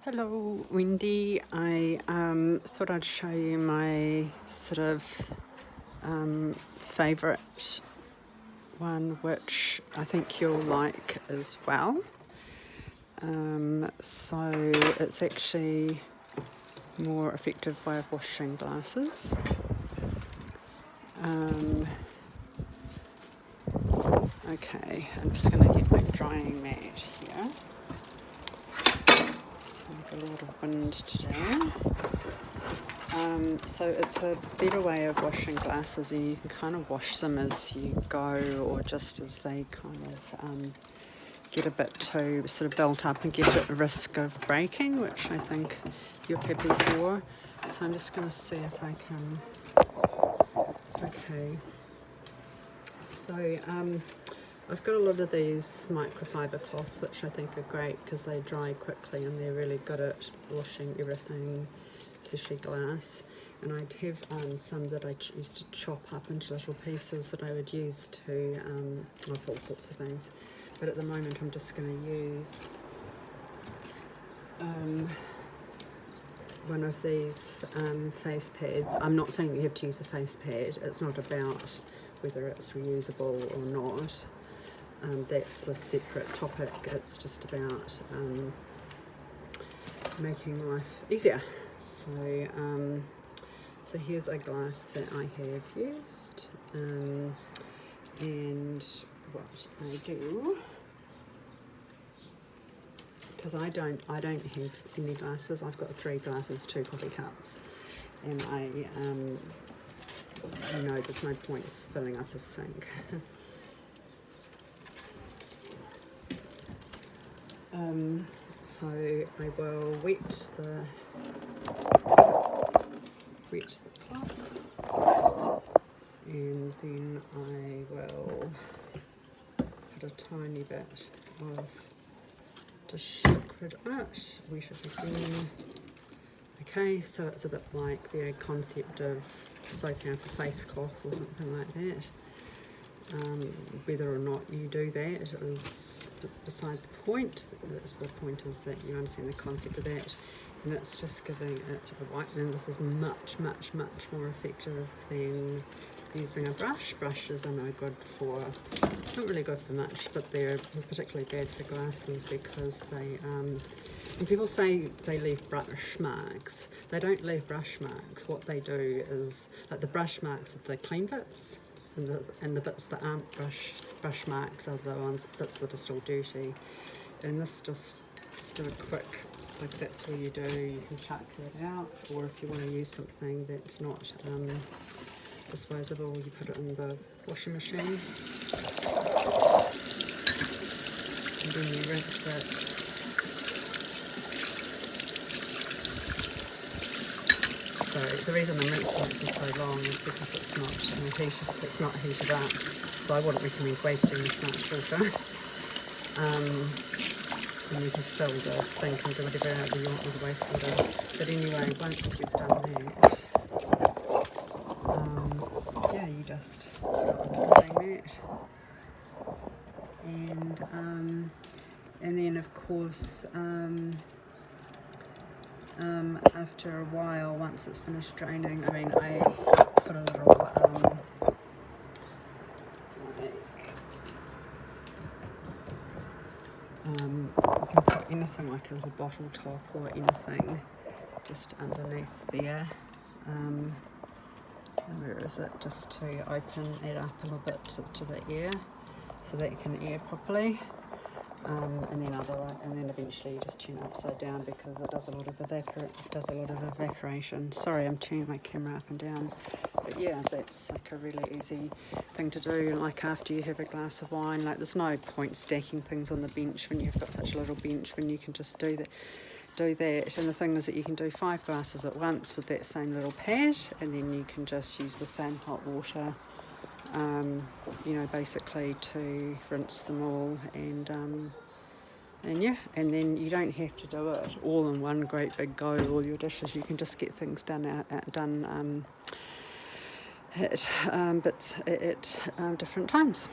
Hello, Wendy. I thought I'd show you my sort of favourite one, which I think you'll like as well. So it's actually a more effective way of washing glasses. Okay, I'm just going to get my drying mat here. I've got a lot of wind today. So it's a better way of washing glasses, and you can kind of wash them as you go, or just as they kind of get a bit too sort of built up and get at risk of breaking, which I think you're happy for. So I'm just going to see if I can. Okay. So I've got a lot of these microfiber cloths, which I think are great because they dry quickly and they're really good at washing everything, especially glass. And I'd have some that I used to chop up into little pieces that I would use to of all sorts of things. But at the moment I'm just going to use one of these face pads. I'm not saying you have to use a face pad. It's not about whether it's reusable or not. That's a separate topic. It's just about making life easier. So here's a glass that I have used, and what I do, because I don't have any glasses. I've got 3 glasses, 2 coffee cups, and there's no point filling up a sink. So I will wet the cloth, and then I will put a tiny bit of dish liquid on it, wet it again. Okay, so it's a bit like the concept of soaking up a face cloth or something like that. Whether or not you do that is beside the point. The point is that you understand the concept of that, and it's just giving it a wipe. And this is much more effective than using a brush. Brushes are no good for, not really good for much, but they're particularly bad for glasses because they, when people say they leave brush marks, they don't leave brush marks. What they do is, like, the brush marks are the clean bits, and the bits that aren't brush marks are the bits that are still dirty. And this just do a quick, like, that's all you do. You can chuck that out, or if you want to use something that's not disposable, you put it in the washing machine, and then you rinse it. So the reason I'm rinsing it for so long is because it's not heated up, so I wouldn't recommend wasting this much water. And you can fill the sink and do whatever you want with the wastewater. But anyway, once you've done that, you just put the drying mat, and then of course, after a while, once it's finished draining, I put a little you can put anything, like a little bottle top or anything, just underneath there. Where is it? Just to open it up a little bit to the air, so that it can air properly. And then eventually you just turn it upside down because it does a lot of evaporation. Sorry, I'm turning my camera up and down, but yeah, that's like a really easy thing to do. Like after you have a glass of wine, like there's no point stacking things on the bench when you've got such a little bench, when you can just do that. And the thing is that you can do 5 glasses at once with that same little pad, and then you can just use the same hot water, basically to rinse them all, and then you don't have to do it all in one great big go, all your dishes. You can just get things done at bits at different times.